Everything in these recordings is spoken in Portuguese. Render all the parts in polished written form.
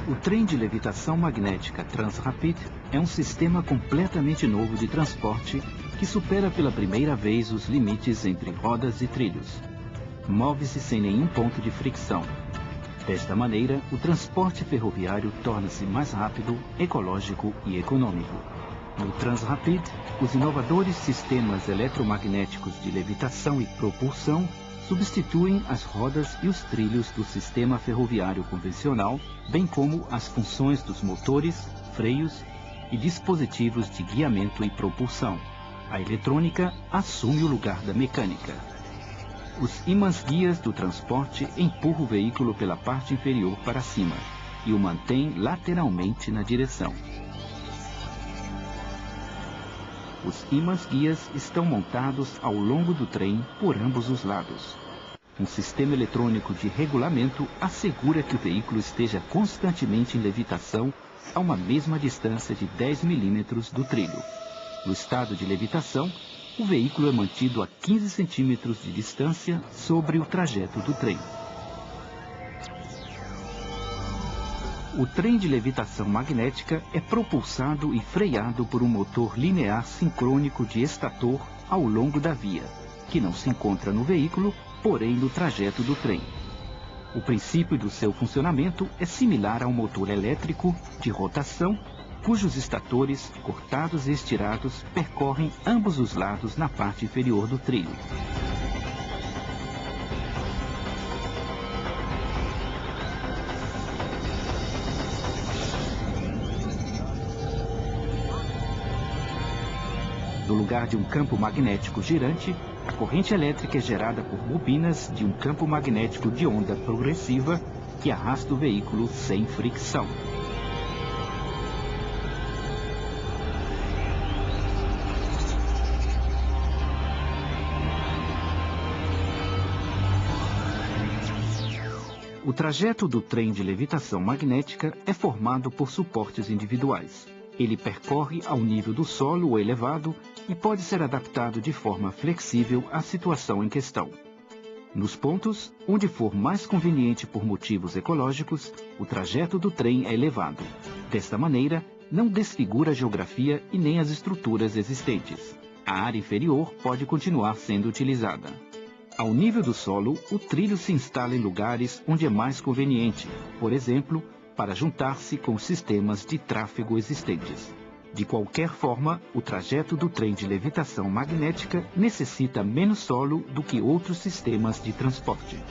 O trem de levitação magnética Transrapid é um sistema completamente novo de transporte que supera pela primeira vez os limites entre rodas e trilhos. Move-se sem nenhum ponto de fricção. Desta maneira, o transporte ferroviário torna-se mais rápido, ecológico e econômico. No Transrapid, os inovadores sistemas eletromagnéticos de levitação e propulsão substituem as rodas e os trilhos do sistema ferroviário convencional, bem como as funções dos motores, freios e dispositivos de guiamento e propulsão. A eletrônica assume o lugar da mecânica. Os ímãs guias do transporte empurram o veículo pela parte inferior para cima e o mantêm lateralmente na direção. Os ímãs guias estão montados ao longo do trem por ambos os lados. Um sistema eletrônico de regulamento assegura que o veículo esteja constantemente em levitação a uma mesma distância de 10 milímetros do trilho. No estado de levitação, o veículo é mantido a 15 centímetros de distância sobre o trajeto do trem. O trem de levitação magnética é propulsado e freado por um motor linear sincrônico de estator ao longo da via, que não se encontra no veículo, porém no trajeto do trem. O princípio do seu funcionamento é similar a um motor elétrico de rotação, cujos estatores, cortados e estirados, percorrem ambos os lados na parte inferior do trilho. No lugar de um campo magnético girante, a corrente elétrica é gerada por bobinas de um campo magnético de onda progressiva que arrasta o veículo sem fricção. O trajeto do trem de levitação magnética é formado por suportes individuais. Ele percorre ao nível do solo ou elevado e pode ser adaptado de forma flexível à situação em questão. Nos pontos onde for mais conveniente por motivos ecológicos, o trajeto do trem é elevado. Desta maneira, não desfigura a geografia e nem as estruturas existentes. A área inferior pode continuar sendo utilizada. Ao nível do solo, o trilho se instala em lugares onde é mais conveniente, por exemplo, para juntar-se com os sistemas de tráfego existentes. De qualquer forma, o trajeto do trem de levitação magnética necessita menos solo do que outros sistemas de transporte.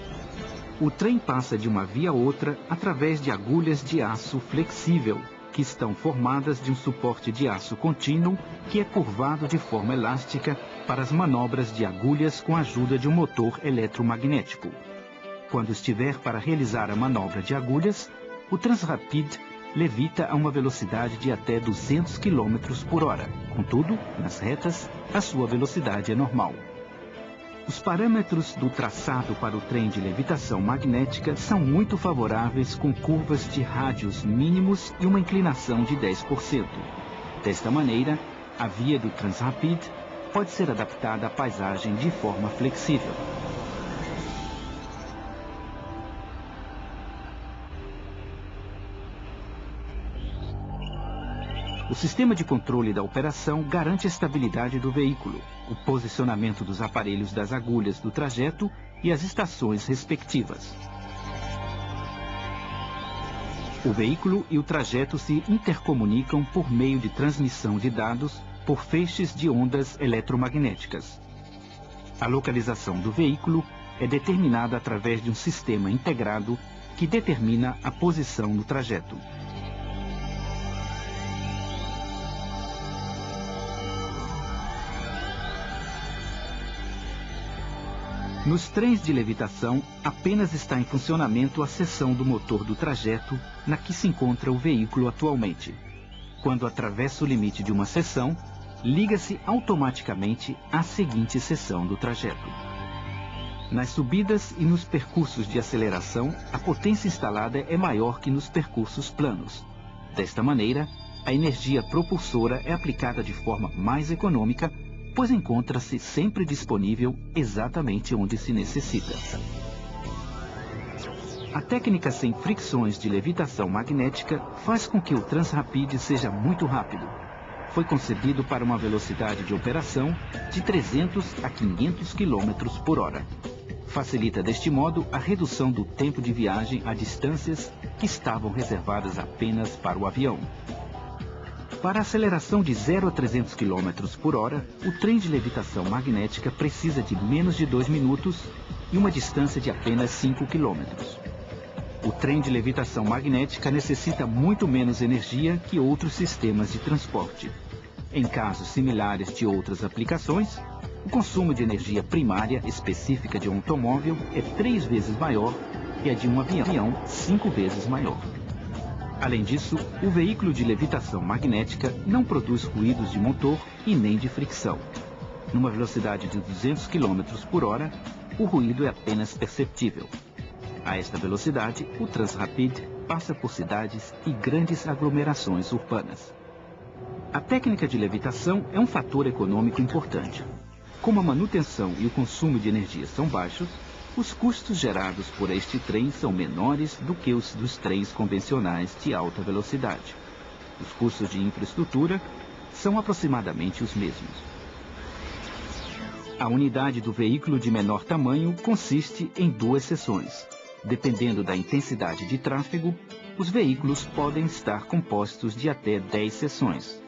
O trem passa de uma via a outra através de agulhas de aço flexível, que estão formadas de um suporte de aço contínuo que é curvado de forma elástica para as manobras de agulhas com a ajuda de um motor eletromagnético. Quando estiver para realizar a manobra de agulhas, o Transrapid levita a uma velocidade de até 200 km por hora. Contudo, nas retas, a sua velocidade é normal. Os parâmetros do traçado para o trem de levitação magnética são muito favoráveis, com curvas de rádios mínimos e uma inclinação de 10%. Desta maneira, a via do Transrapid pode ser adaptada à paisagem de forma flexível. O sistema de controle da operação garante a estabilidade do veículo, o posicionamento dos aparelhos das agulhas do trajeto e as estações respectivas. O veículo e o trajeto se intercomunicam por meio de transmissão de dados por feixes de ondas eletromagnéticas. A localização do veículo é determinada através de um sistema integrado que determina a posição no trajeto. Nos trens de levitação, apenas está em funcionamento a seção do motor do trajeto na que se encontra o veículo atualmente. Quando atravessa o limite de uma seção, liga-se automaticamente à seguinte seção do trajeto. Nas subidas e nos percursos de aceleração, a potência instalada é maior que nos percursos planos. Desta maneira, a energia propulsora é aplicada de forma mais econômica, pois encontra-se sempre disponível exatamente onde se necessita. A técnica sem fricções de levitação magnética faz com que o Transrapid seja muito rápido. Foi concebido para uma velocidade de operação de 300 a 500 km por hora. Facilita deste modo a redução do tempo de viagem a distâncias que estavam reservadas apenas para o avião. Para a aceleração de 0 a 300 km por hora, o trem de levitação magnética precisa de menos de 2 minutos e uma distância de apenas 5 km. O trem de levitação magnética necessita muito menos energia que outros sistemas de transporte. Em casos similares de outras aplicações, o consumo de energia primária específica de um automóvel é 3 vezes maior que a de um avião, 5 vezes maior. Além disso, o veículo de levitação magnética não produz ruídos de motor e nem de fricção. Numa velocidade de 200 km por hora, o ruído é apenas perceptível. A esta velocidade, o Transrapid passa por cidades e grandes aglomerações urbanas. A técnica de levitação é um fator econômico importante. Como a manutenção e o consumo de energia são baixos, os custos gerados por este trem são menores do que os dos trens convencionais de alta velocidade. Os custos de infraestrutura são aproximadamente os mesmos. A unidade do veículo de menor tamanho consiste em 2 seções. Dependendo da intensidade de tráfego, os veículos podem estar compostos de até 10 seções.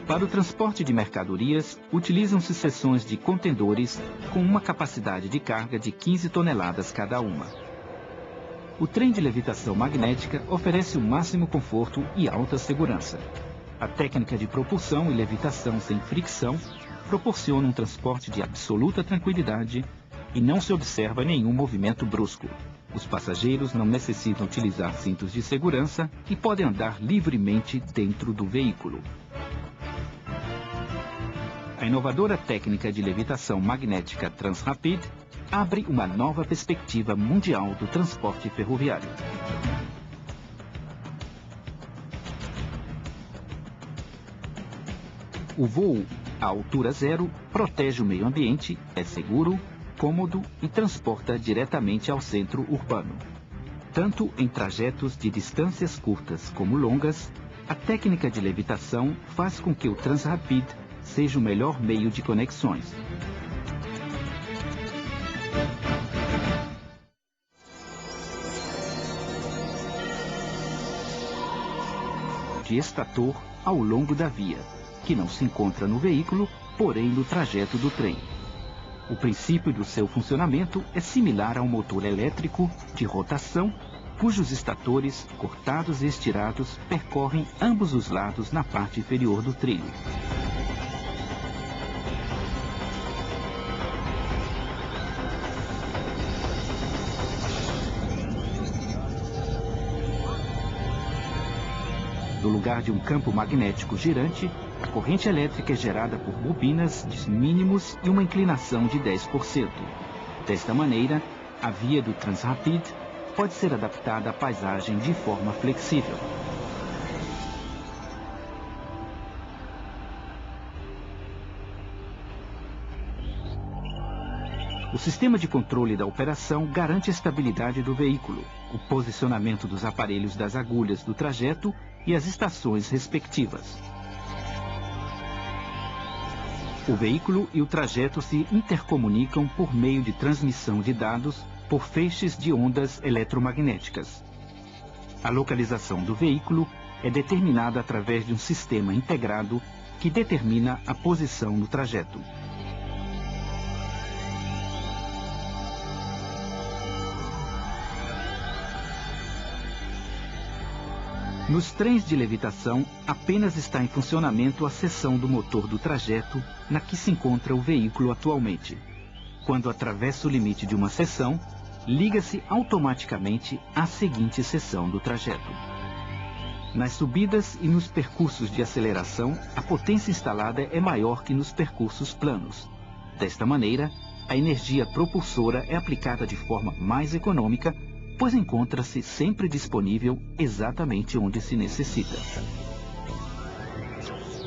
Para o transporte de mercadorias, utilizam-se seções de contendores com uma capacidade de carga de 15 toneladas cada uma. O trem de levitação magnética oferece o máximo conforto e alta segurança. A técnica de propulsão e levitação sem fricção proporciona um transporte de absoluta tranquilidade e não se observa nenhum movimento brusco. Os passageiros não necessitam utilizar cintos de segurança e podem andar livremente dentro do veículo. A inovadora técnica de levitação magnética Transrapid abre uma nova perspectiva mundial do transporte ferroviário. O voo à altura zero protege o meio ambiente, é seguro, cômodo e transporta diretamente ao centro urbano. Tanto em trajetos de distâncias curtas como longas, a técnica de levitação faz com que o Transrapid seja o melhor meio de conexões. De estator ao longo da via, que não se encontra no veículo, porém no trajeto do trem. O princípio do seu funcionamento é similar a um motor elétrico de rotação, cujos estatores, cortados e estirados, percorrem ambos os lados na parte inferior do trilho. No lugar de um campo magnético girante, a corrente elétrica é gerada por bobinas de mínimos e uma inclinação de 10%. Desta maneira, a via do Transrapid pode ser adaptada à paisagem de forma flexível. O sistema de controle da operação garante a estabilidade do veículo, o posicionamento dos aparelhos das agulhas do trajeto e as estações respectivas. O veículo e o trajeto se intercomunicam por meio de transmissão de dados por feixes de ondas eletromagnéticas. A localização do veículo é determinada através de um sistema integrado que determina a posição no trajeto. Nos trens de levitação, apenas está em funcionamento a seção do motor do trajeto na que se encontra o veículo atualmente. Quando atravessa o limite de uma seção, liga-se automaticamente à seguinte seção do trajeto. Nas subidas e nos percursos de aceleração, a potência instalada é maior que nos percursos planos. Desta maneira, a energia propulsora é aplicada de forma mais econômica, pois encontra-se sempre disponível exatamente onde se necessita.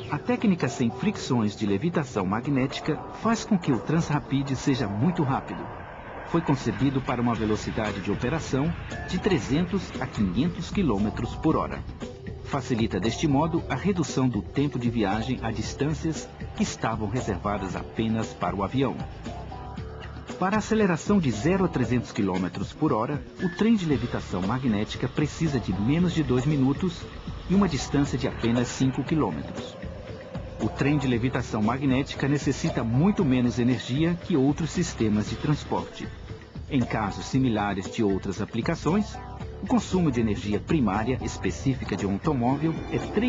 A técnica sem fricções de levitação magnética faz com que o Transrapid seja muito rápido. foi concebido para uma velocidade de operação de 300 a 500 km por hora. Facilita deste modo a redução do tempo de viagem a distâncias que estavam reservadas apenas para o avião. Para a aceleração de 0 a 300 km por hora, o trem de levitação magnética precisa de menos de 2 minutos e uma distância de apenas 5 km. O trem de levitação magnética necessita muito menos energia que outros sistemas de transporte. Em casos similares de outras aplicações, o consumo de energia primária específica de um automóvel é 3